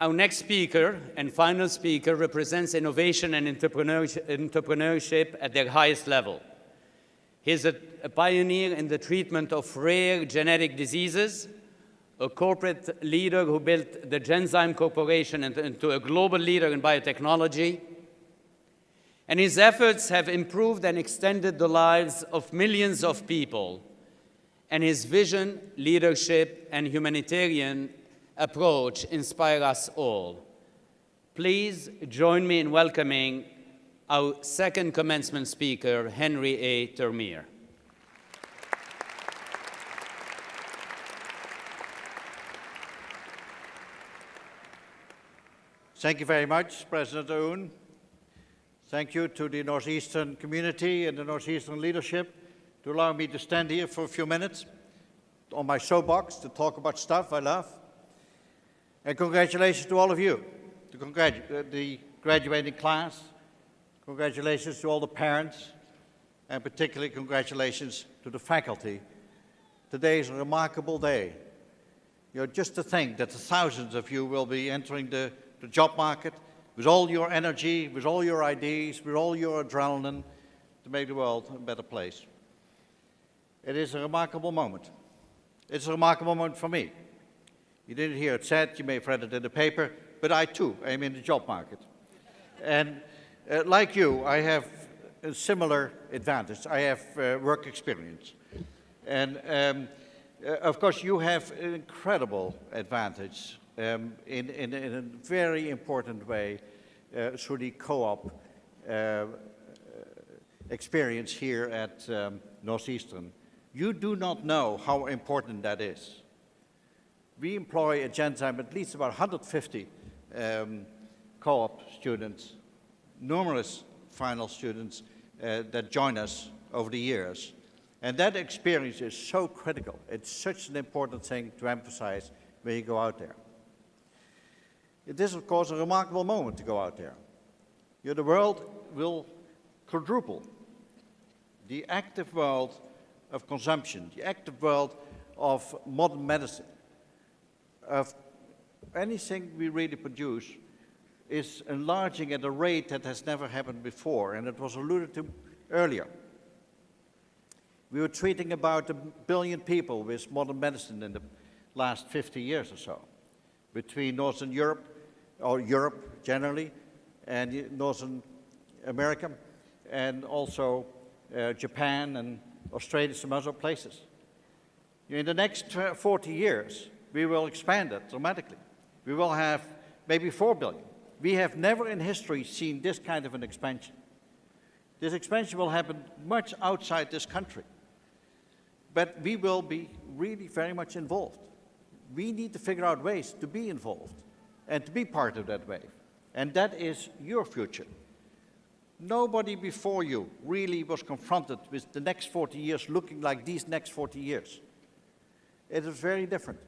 Our next speaker and final speaker represents innovation and entrepreneurship at their highest level. He is a pioneer in the treatment of rare genetic diseases, a corporate leader who built the Genzyme Corporation into a global leader in biotechnology. And his efforts have improved and extended the lives of millions of people. And his vision, leadership, and humanitarian approach inspire us all. Please join me in welcoming our second commencement speaker, Henri A. Termeer. Thank you very much, President Owen. Thank you to the Northeastern community and the Northeastern leadership to allow me to stand here for a few minutes on my soapbox to talk about stuff I love. And congratulations to all of you, the graduating class. Congratulations to all the parents, and particularly congratulations to the faculty. Today is a remarkable day. Just to think that the thousands of you will be entering the job market with all your energy, with all your ideas, with all your adrenaline to make the world a better place. It is a remarkable moment. It's a remarkable moment for me. You didn't hear it said, you may have read it in the paper, but I too am in the job market. And like you, I have a similar advantage. I have work experience. And of course, you have an incredible advantage in a very important way through the co-op experience here at Northeastern. You do not know how important that is. We employ at Genzyme at least about 150 co-op students, numerous final students that join us over the years. And that experience is so critical. It's such an important thing to emphasize when you go out there. It is, of course, a remarkable moment to go out there. The world will quadruple. The active world of consumption, the active world of modern medicine, of anything we really produce, is enlarging at a rate that has never happened before, and it was alluded to earlier. We were treating about 1 billion people with modern medicine in the last 50 years or so, between Northern Europe, or Europe generally, and Northern America, and also Japan and Australia, some other places. In the next 40 years, we will expand it dramatically. We will have maybe 4 billion. We have never in history seen this kind of an expansion. This expansion will happen much outside this country. But we will be really very much involved. We need to figure out ways to be involved and to be part of that wave. And that is your future. Nobody before you really was confronted with the next 40 years looking like these next 40 years. It is very different.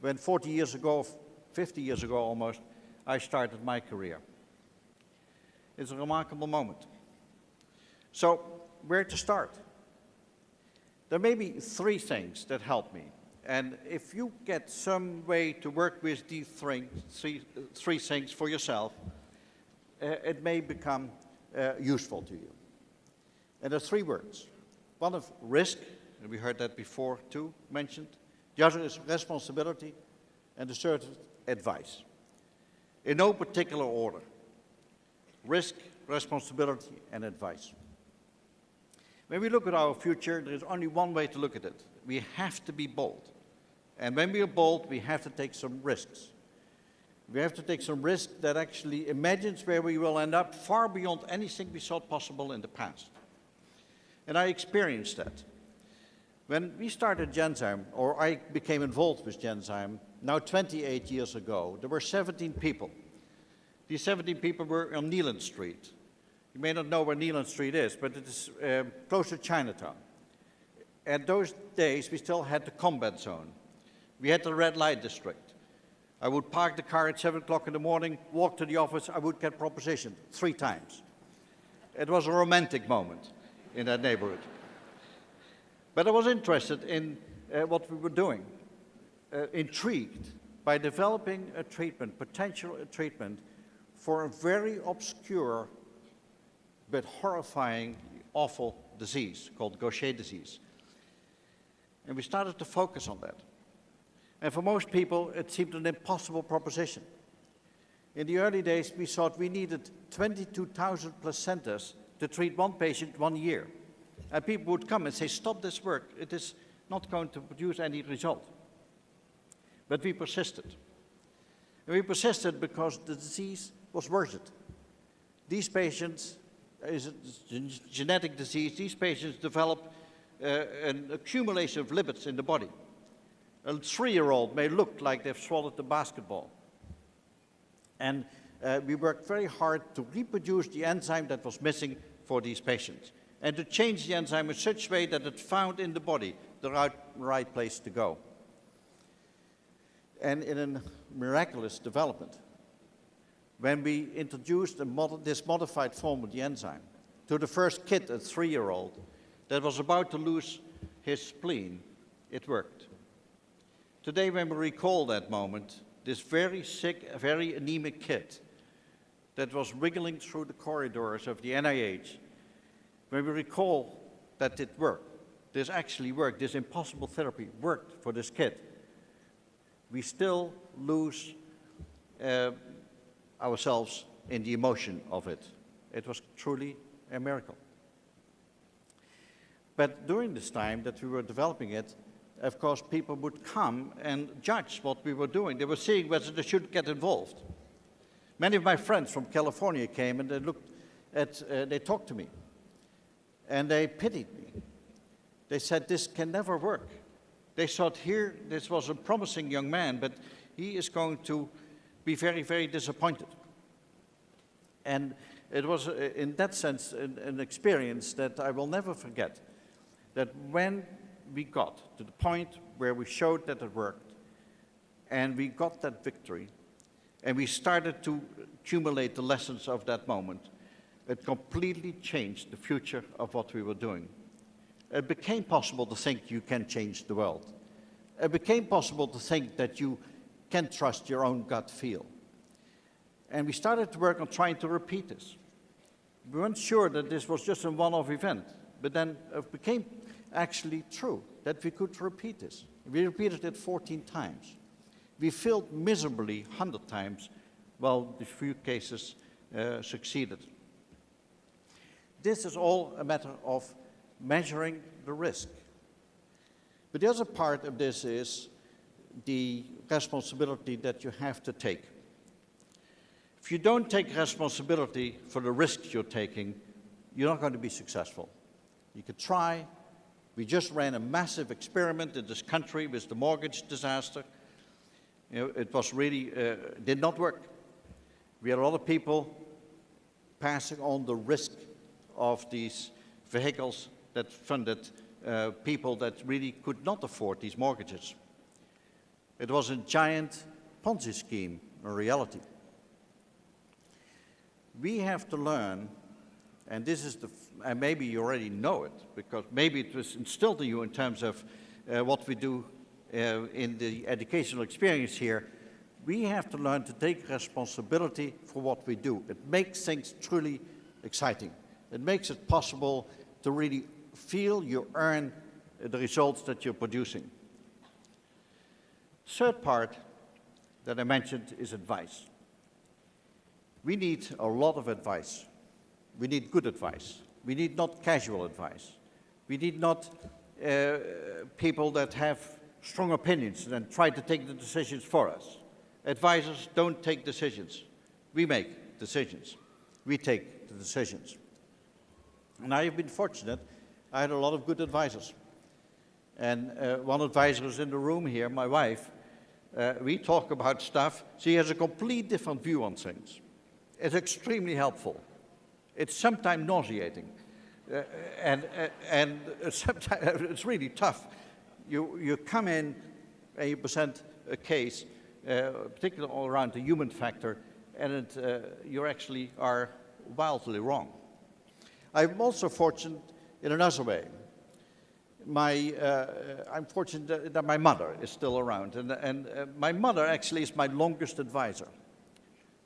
When 40 years ago, 50 years ago almost, I started my career. It's a remarkable moment. So, where to start? There may be 3 things that help me. And if you get some way to work with these three things for yourself, it may become useful to you. And there are 3 words. One of risk, and we heard that before too, mentioned. The other is responsibility, and the third is advice. In no particular order. Risk, responsibility, and advice. When we look at our future, there is only one way to look at it. We have to be bold. And when we are bold, we have to take some risks. We have to take some risks that actually imagines where we will end up far beyond anything we thought possible in the past. And I experienced that. When we started Genzyme, or I became involved with Genzyme, now 28 years ago, there were 17 people. These 17 people were on Neelan Street. You may not know where Neelan Street is, but it is close to Chinatown. At those days, we still had the combat zone. We had the red light district. I would park the car at 7 o'clock in the morning, walk to the office, I would get propositioned 3 times. It was a romantic moment in that neighborhood. But I was interested in what we were doing, intrigued by developing a treatment, potential treatment, for a very obscure but horrifying, awful disease called Gaucher disease. And we started to focus on that. And for most people, it seemed an impossible proposition. In the early days, we thought we needed 22,000 placentas to treat one patient 1 year. And people would come and say, stop this work, it is not going to produce any result. But we persisted. And we persisted because the disease was worth it. These patients, is a genetic disease, these patients develop an accumulation of lipids in the body. A 3-year-old may look like they've swallowed a basketball. And we worked very hard to reproduce the enzyme that was missing for these patients, and to change the enzyme in such a way that it found in the body the right place to go. And in a miraculous development, when we introduced this modified form of the enzyme to the first kid, a 3-year-old, that was about to lose his spleen, it worked. Today, when we recall that moment, this very sick, very anemic kid that was wriggling through the corridors of the NIH, when we recall that it worked, this actually worked, this impossible therapy worked for this kid, we still lose ourselves in the emotion of it. It was truly a miracle. But during this time that we were developing it, of course, people would come and judge what we were doing. They were seeing whether they should get involved. Many of my friends from California came and they looked at, they talked to me, and they pitied me. They said, this can never work. They thought here, this was a promising young man, but he is going to be very, very disappointed. And it was, in that sense, an experience that I will never forget, that when we got to the point where we showed that it worked, and we got that victory, and we started to accumulate the lessons of that moment, it completely changed the future of what we were doing. It became possible to think you can change the world. It became possible to think that you can trust your own gut feel. And we started to work on trying to repeat this. We weren't sure that this was just a one-off event, but then it became actually true that we could repeat this. We repeated it 14 times. We failed miserably 100 times, while the few cases succeeded. This is all a matter of measuring the risk. But the other part of this is the responsibility that you have to take. If you don't take responsibility for the risks you're taking, you're not going to be successful. You could try. We just ran a massive experiment in this country with the mortgage disaster. You know, it was really, did not work. We had a lot of people passing on the risk of these vehicles that funded people that really could not afford these mortgages. It was a giant Ponzi scheme in reality. We have to learn, and this is and maybe you already know it, because maybe it was instilled in you in terms of what we do in the educational experience here. We have to learn to take responsibility for what we do. It makes things truly exciting. It makes it possible to really feel you earn the results that you're producing. Third part that I mentioned is advice. We need a lot of advice. We need good advice. We need not casual advice. We need not people that have strong opinions and try to take the decisions for us. Advisors don't take decisions. We make decisions. We take the decisions. And I have been fortunate. I had a lot of good advisors. And one advisor is in the room here, my wife. We talk about stuff. She has a complete different view on things. It's extremely helpful. It's sometimes nauseating. And sometimes it's really tough. You come in and you present a case, particularly all around the human factor, and you actually are wildly wrong. I'm also fortunate in another way. I'm fortunate that my mother is still around, and my mother actually is my longest advisor.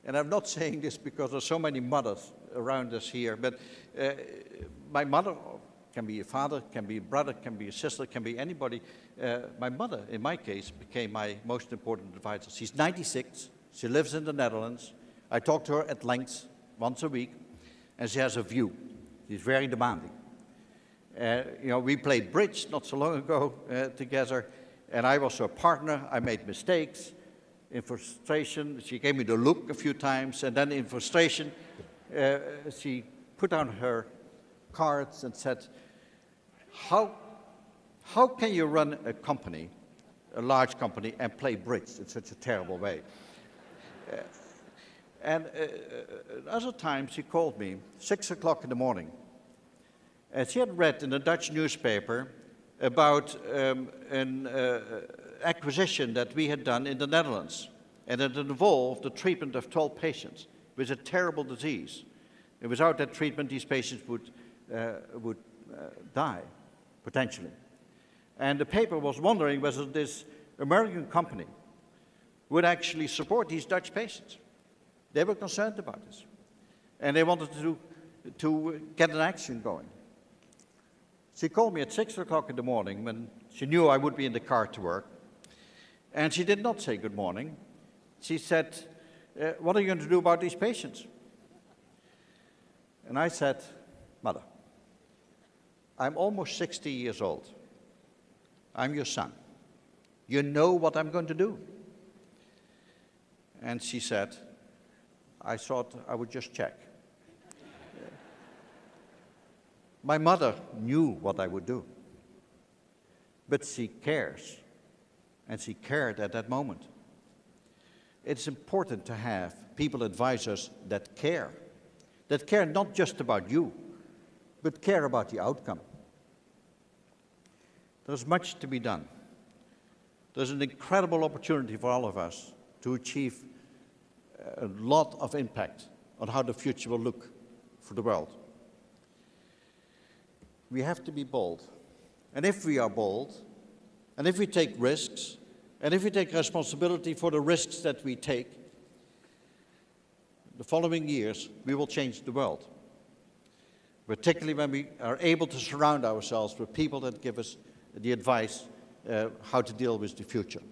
And I'm not saying this because there's so many mothers around us here, but my mother can be a father, can be a brother, can be a sister, can be anybody. My mother, in my case, became my most important advisor. She's 96, she lives in the Netherlands. I talk to her at length once a week, and she has a view. She's very demanding. We played bridge not so long ago together, and I was her partner. I made mistakes. In frustration, she gave me the look a few times, and then in frustration, she put down her cards and said, how can you run a company, a large company, and play bridge in such a terrible way? Other times she called me, 6 o'clock in the morning, and she had read in a Dutch newspaper about an acquisition that we had done in the Netherlands, and it involved the treatment of 12 patients with a terrible disease. And without that treatment, these patients would die, potentially. And the paper was wondering whether this American company would actually support these Dutch patients. They were concerned about this, and they wanted to get an action going. She called me at 6 o'clock in the morning when she knew I would be in the car to work, and she did not say good morning. She said, what are you going to do about these patients? And I said, Mother, I'm almost 60 years old. I'm your son. You know what I'm going to do. And she said, I thought I would just check. My mother knew what I would do, but she cares, and she cared at that moment. It's important to have people advise us that care not just about you, but care about the outcome. There's much to be done. There's an incredible opportunity for all of us to achieve a lot of impact on how the future will look for the world. We have to be bold. And if we are bold, and if we take risks, and if we take responsibility for the risks that we take, the following years, we will change the world. Particularly when we are able to surround ourselves with people that give us the advice how to deal with the future.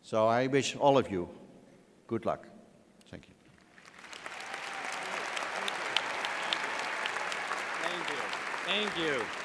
So I wish all of you good luck. Thank you. Thank you. Thank you.